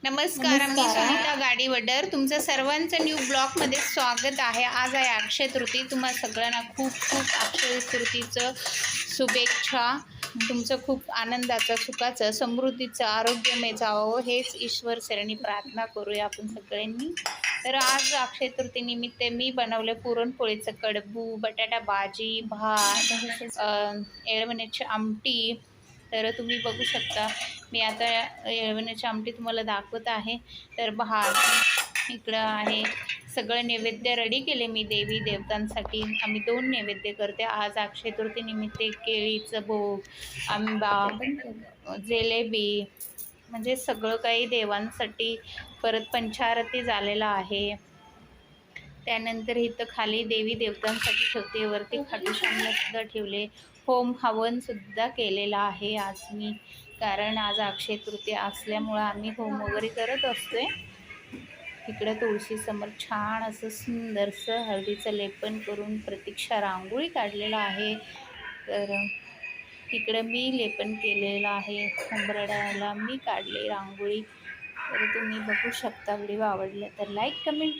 नमस्कार, मी सुनीता गाडीवडर तुमचं सर्वांचं न्यू ब्लॉगमध्ये स्वागत आहे। आज आहे अक्षय तृतीया। तुम्हा सगळ्यांना खूप खूप अक्षय तृतीयेचं शुभेच्छा। तुमचं खूप आनंदाचं, सुखाचं, समृद्धीचं, आरोग्यमय जावं हेच ईश्वर चरणी प्रार्थना करूया आपण सगळ्यांनी। तर आज अक्षय तृतीयेनिमित्त मी बनवलं पुरणपोळीचं कडबू, बटाटा भाजी, भात, येळवण्याची आमटी। तर तुम्ही बघू शकता मी आता येळवण्याची आमटी तुम्हाला दाखवत आहे। तर भात इकडं आहे, सगळं नैवेद्य रेडी केले मी देवी देवतांसाठी। आम्ही 2 नैवेद्य करते आज अक्षय तृतीयेनिमित्त, केळीचं भोग, आंबा, जिलेबी, म्हणजे सगळं काही देवांसाठी। परत पंचारती झालेला आहे। त्यानंतर इथं खाली देवी देवतांसाठी ठेवते, वरती खाटूश्यामला सुद्धा ठेवले। होम हवन सुद्धा केलेला आहे आज मी, कारण आज अक्षय तृतीया असल्यामुळं आम्ही होम वगैरे करत असतोय। इकडं तुळशीसमोर छान असं सुंदरसं हळदीचं लेपन करून प्रतीक्षा रांगोळी काढलेला आहे। तर इकडं मी लेपन केलेलं आहे, उंबरड्याला मी काढले रांगोळी। तर तुम्ही बघू शकता। व्हिडिओ आवडला तर लाईक, कमेंट